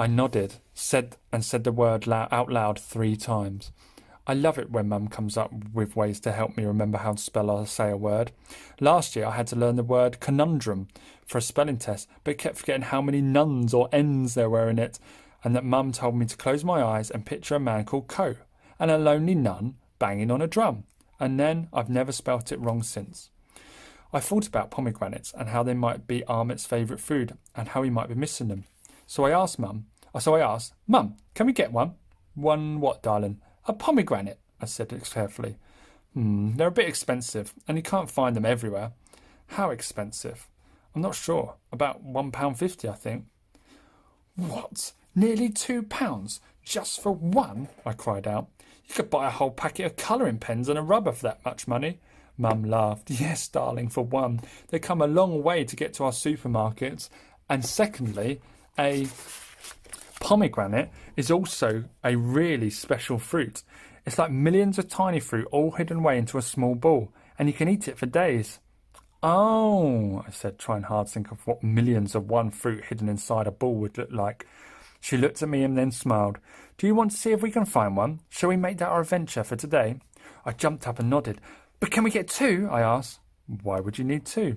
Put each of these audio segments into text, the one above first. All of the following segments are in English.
I nodded, said the word out loud 3 times. I love it when Mum comes up with ways to help me remember how to spell or say a word. Last year I had to learn the word conundrum for a spelling test, but kept forgetting how many nuns or N's there were in it, and that Mum told me to close my eyes and picture a man called Co, and a lonely nun banging on a drum. And then I've never spelt it wrong since. I thought about pomegranates and how they might be Ahmet's favourite food and how he might be missing them. So I asked, Mum, can we get one? One what, darling? A pomegranate, I said carefully. They're a bit expensive, and you can't find them everywhere. How expensive? I'm not sure. About £1.50, I think. What? Nearly £2? Just for one? I cried out. You could buy a whole packet of colouring pens and a rubber for that much money. Mum laughed. Yes, darling, for one. They come a long way to get to our supermarkets. And secondly, a pomegranate is also a really special fruit. It's like millions of tiny fruit all hidden away into a small ball, and you can eat it for days. Oh, I said, trying hard to think of what millions of one fruit hidden inside a ball would look like. She looked at me and then smiled. Do you want to see if we can find one? Shall we make that our adventure for today? I jumped up and nodded. But can we get 2? I asked. Why would you need 2?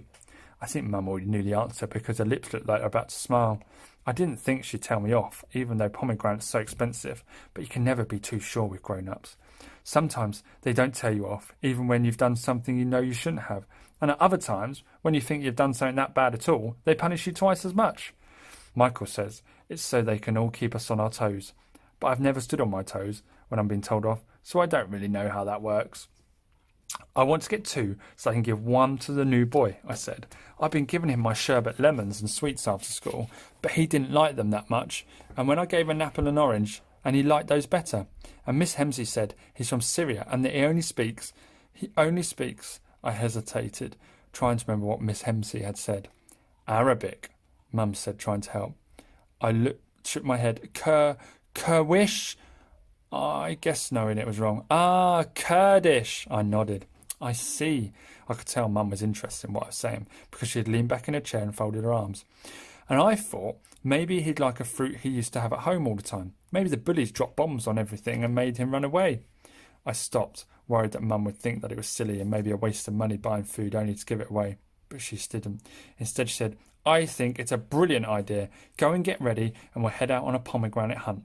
I think Mum already knew the answer because her lips looked like they were about to smile. I didn't think she'd tell me off, even though pomegranates are so expensive, but you can never be too sure with grown-ups. Sometimes they don't tell you off, even when you've done something you know you shouldn't have, and at other times, when you think you've done something that bad at all, they punish you twice as much. Michael says it's so they can all keep us on our toes, but I've never stood on my toes when I'm being told off, so I don't really know how that works. I want to get 2 so I can give 1 to the new boy, I said. I've been giving him my sherbet lemons and sweets after school, but he didn't like them that much, and when I gave an apple and orange, and he liked those better. And Miss Hemsey said he's from Syria and that he only speaks, I hesitated, trying to remember what Miss Hemsey had said. Arabic, Mum said, trying to help. I shook my head. Kurdish? I guess knowing it was wrong. Ah, Kurdish, I nodded. I see. I could tell Mum was interested in what I was saying because she had leaned back in her chair and folded her arms. And I thought maybe he'd like a fruit he used to have at home all the time. Maybe the bullies dropped bombs on everything and made him run away. I stopped, worried that Mum would think that it was silly and maybe a waste of money buying food only to give it away. But she didn't. Instead she said, I think it's a brilliant idea. Go and get ready and we'll head out on a pomegranate hunt.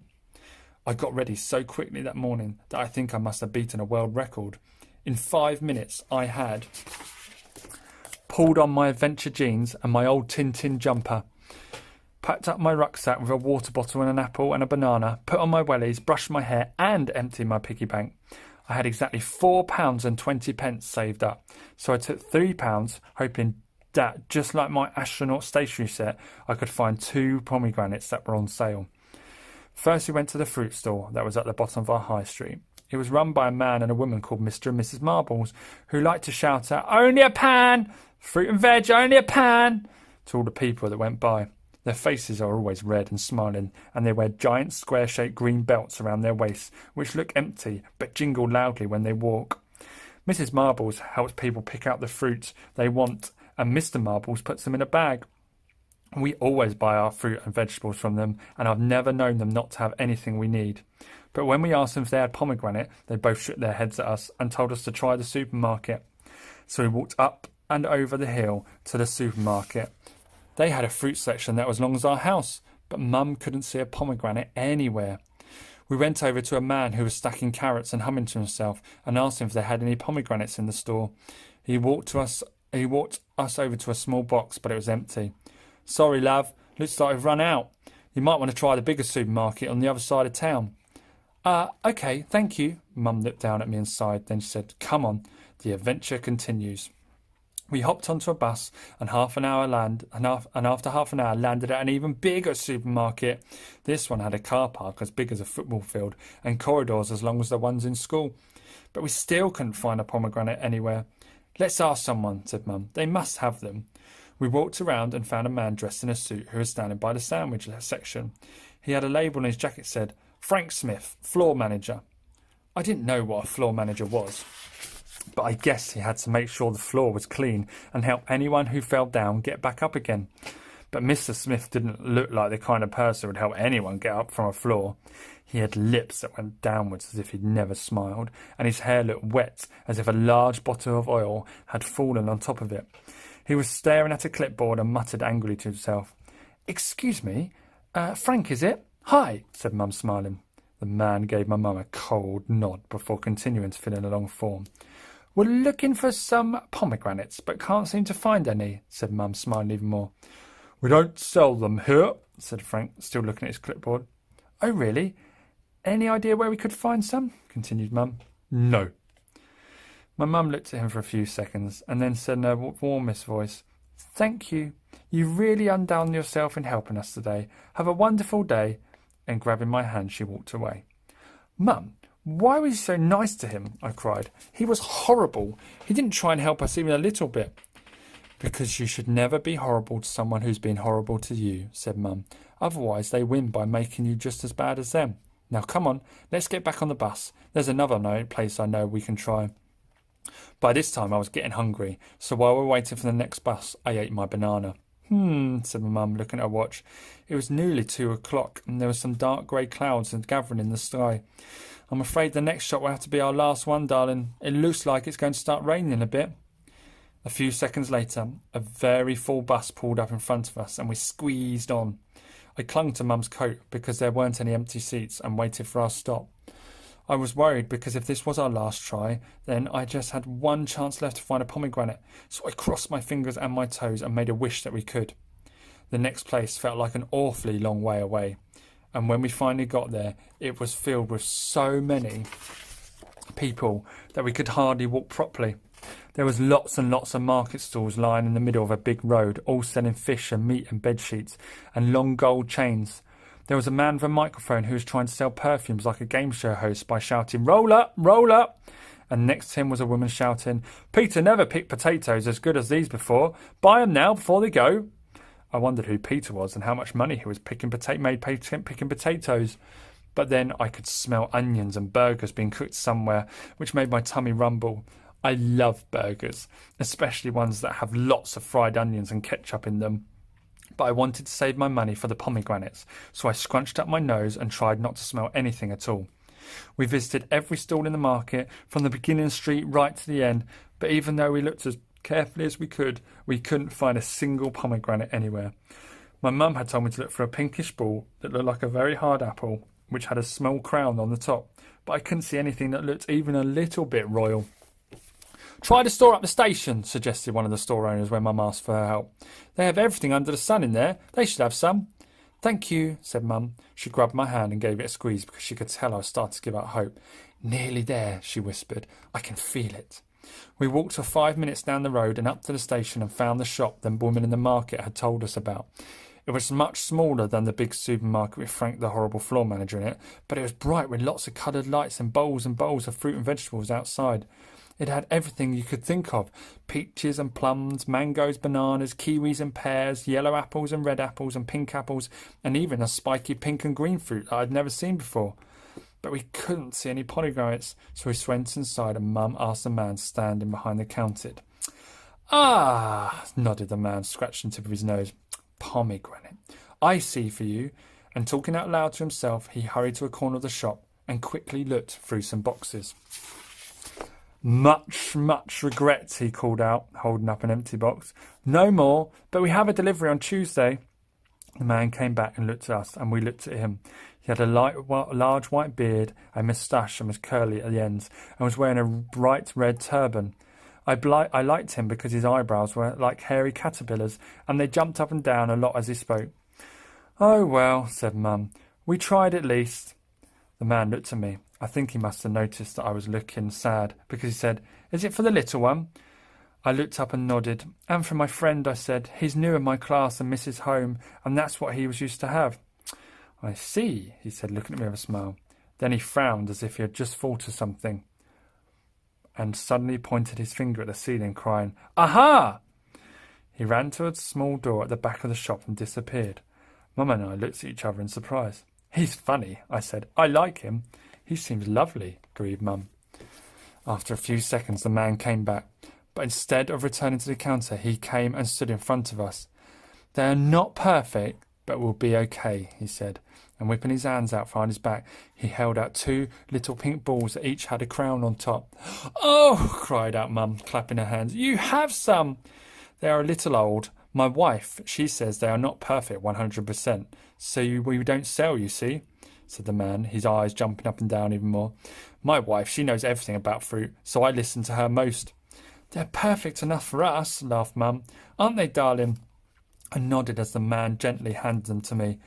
I got ready so quickly that morning that I think I must have beaten a world record. In 5 minutes I had pulled on my adventure jeans and my old Tintin jumper, packed up my rucksack with a water bottle and an apple and a banana, put on my wellies, brushed my hair and emptied my piggy bank. I had exactly £4.20 saved up, so I took £3, hoping that, just like my astronaut stationery set, I could find 2 pomegranates that were on sale. First we went to the fruit store that was at the bottom of our high street. It was run by a man and a woman called Mr. and Mrs. Marbles, who liked to shout out, "Only a pan! Fruit and veg, only a pan!" to all the people that went by. Their faces are always red and smiling, and they wear giant square-shaped green belts around their waists, which look empty but jingle loudly when they walk. Mrs. Marbles helps people pick out the fruits they want, and Mr. Marbles puts them in a bag. We always buy our fruit and vegetables from them, and I've never known them not to have anything we need. But when we asked them if they had pomegranate, they both shook their heads at us and told us to try the supermarket. So we walked up and over the hill to the supermarket. They had a fruit section that was as long as our house, but Mum couldn't see a pomegranate anywhere. We went over to a man who was stacking carrots and humming to himself and asked him if they had any pomegranates in the store. He walked us over to a small box, but it was empty. "Sorry, love, looks like we've run out. You might want to try the bigger supermarket on the other side of town." Okay, thank you." Mum looked down at me and sighed. Then she said, "Come on, the adventure continues." We hopped onto a bus and after half an hour landed at an even bigger supermarket. This one had a car park as big as a football field and corridors as long as the ones in school. But we still couldn't find a pomegranate anywhere. "Let's ask someone," said Mum. "They must have them." We walked around and found a man dressed in a suit who was standing by the sandwich section. He had a label on his jacket that said, "Frank Smith, floor manager." I didn't know what a floor manager was, but I guess he had to make sure the floor was clean and help anyone who fell down get back up again. But Mr. Smith didn't look like the kind of person who would help anyone get up from a floor. He had lips that went downwards as if he'd never smiled, and his hair looked wet as if a large bottle of oil had fallen on top of it. He was staring at a clipboard and muttered angrily to himself. "Excuse me, Frank, is it?" "Hi," said Mum, smiling. The man gave my mum a cold nod before continuing to fill in a long form. "We're looking for some pomegranates, but can't seem to find any," said Mum, smiling even more. "We don't sell them here," said Frank, still looking at his clipboard. "Oh, really? Any idea where we could find some?" continued Mum. "No." My mum looked at him for a few seconds and then said in her warmest voice, "Thank you. You really undone yourself in helping us today. Have a wonderful day." And grabbing my hand, she walked away. "Mum, why were you so nice to him?" I cried. "He was horrible. He didn't try and help us even a little bit." "Because you should never be horrible to someone who's been horrible to you," said Mum. "Otherwise they win by making you just as bad as them. Now come on, let's get back on the bus. There's another place I know we can try." By this time I was getting hungry, so while we were waiting for the next bus, I ate my banana. Said my mum, looking at her watch. It was nearly 2 o'clock, and there were some dark grey clouds gathering in the sky. "I'm afraid the next shot will have to be our last one, darling. It looks like it's going to start raining a bit." A few seconds later, a very full bus pulled up in front of us, and we squeezed on. I clung to Mum's coat because there weren't any empty seats and waited for our stop. I was worried because if this was our last try, then I just had one chance left to find a pomegranate, so I crossed my fingers and my toes and made a wish that we could. The next place felt like an awfully long way away, and when we finally got there, it was filled with so many people that we could hardly walk properly. There was lots and lots of market stalls lying in the middle of a big road, all selling fish and meat and bedsheets and long gold chains. There was a man with a microphone who was trying to sell perfumes like a game show host by shouting, "Roll up, roll up!" And next to him was a woman shouting, "Peter never picked potatoes as good as these before. Buy 'em now before they go." I wondered who Peter was and how much money he was picking potatoes. But then I could smell onions and burgers being cooked somewhere, which made my tummy rumble. I love burgers, especially ones that have lots of fried onions and ketchup in them. But I wanted to save my money for the pomegranates, so I scrunched up my nose and tried not to smell anything at all. We visited every stall in the market, from the beginning street right to the end, but even though we looked as carefully as we couldn't find a single pomegranate anywhere. My mum had told me to look for a pinkish ball that looked like a very hard apple, which had a small crown on the top, but I couldn't see anything that looked even a little bit royal. "Try the store up the station," suggested one of the store owners when Mum asked for her help. "They have everything under the sun in there. They should have some." "Thank you," said Mum. She grabbed my hand and gave it a squeeze because she could tell I was starting to give up hope. "Nearly there," she whispered. "I can feel it." We walked for 5 minutes down the road and up to the station and found the shop the woman in the market had told us about. It was much smaller than the big supermarket with Frank the horrible floor manager in it, but it was bright with lots of coloured lights and bowls of fruit and vegetables outside. It had everything you could think of: peaches and plums, mangoes, bananas, kiwis and pears, yellow apples and red apples and pink apples, and even a spiky pink and green fruit that I'd never seen before. But we couldn't see any pomegranates, so we went inside and Mum asked the man standing behind the counter. "Ah," nodded the man, scratching the tip of his nose. "Pomegranate. I see for you." And talking out loud to himself, he hurried to a corner of the shop and quickly looked through some boxes. "Much regret," he called out, holding up an empty box. "No more, but we have a delivery on Tuesday." The man came back and looked at us, and we looked at him. He had a large white beard, a moustache, and was curly at the ends, and was wearing a bright red turban. I liked him because his eyebrows were like hairy caterpillars, and they jumped up and down a lot as he spoke. "Oh, well," said Mum, "we tried at least." The man looked at me. I think he must have noticed that I was looking sad, because he said, "Is it for the little one?" I looked up and nodded. "And for my friend," I said. "He's new in my class and misses home, and that's what he was used to have." "I see," he said, looking at me with a smile. Then he frowned as if he had just thought of something, and suddenly pointed his finger at the ceiling, crying, "Aha!" He ran to a small door at the back of the shop and disappeared. Mum and I looked at each other in surprise. "He's funny," I said. "I like him." "He seems lovely," agreed Mum. After a few seconds, the man came back, but instead of returning to the counter, he came and stood in front of us. They are not perfect, but will be okay, he said. And whipping his hands out behind his back, he held out 2 little pink balls that each had a crown on top. Oh, cried out Mum, clapping her hands. You have some! They are a little old. My wife, she says they are not perfect 100%. So we don't sell, you see, said the man, his eyes jumping up and down even more. My wife, she knows everything about fruit, so I listen to her most. They're perfect enough for us, laughed Mum. Aren't they, darling? I nodded as the man gently handed them to me.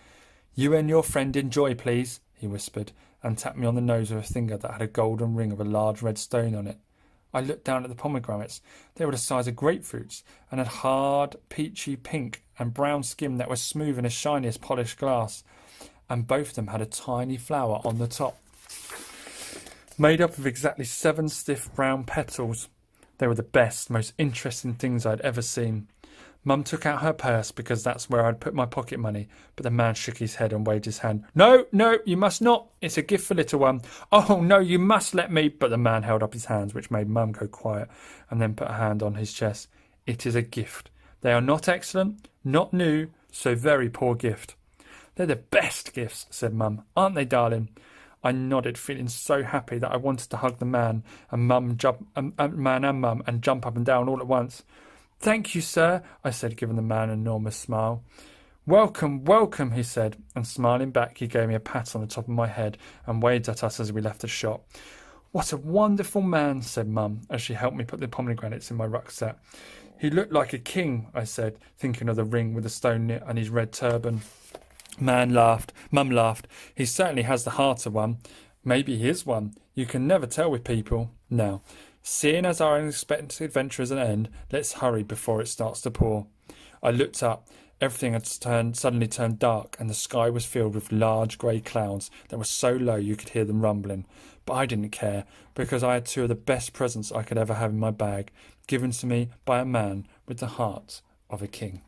You and your friend enjoy, please, he whispered, and tapped me on the nose with a finger that had a golden ring of a large red stone on it. I looked down at the pomegranates. They were the size of grapefruits, and had hard, peachy pink and brown skin that was smooth and as shiny as polished glass, and both of them had a tiny flower on the top, made up of exactly 7 stiff brown petals. They were the best, most interesting things I'd ever seen. Mum took out her purse because that's where I'd put my pocket money, but the man shook his head and waved his hand. No, you must not. It's a gift for little one. Oh, no, you must let me. But the man held up his hands, which made Mum go quiet, and then put a hand on his chest. It is a gift. They are not excellent, not new, so very poor gift. They're the best gifts, said Mum. Aren't they, darling? I nodded, feeling so happy that I wanted to hug the man and Mum and jump up and down all at once. Thank you, sir, I said, giving the man an enormous smile. Welcome, welcome, he said, and smiling back he gave me a pat on the top of my head and waved at us as we left the shop. What a wonderful man, said Mum, as she helped me put the pomegranates in my rucksack. He looked like a king, I said, thinking of the ring with the stone knit and his red turban. Mum laughed. He certainly has the heart of one. Maybe he is one. You can never tell with people. Now, seeing as our unexpected adventure is at an end, let's hurry before it starts to pour. I looked up. Everything had suddenly turned dark, and the sky was filled with large grey clouds that were so low you could hear them rumbling. But I didn't care, because I had 2 of the best presents I could ever have in my bag, given to me by a man with the heart of a king.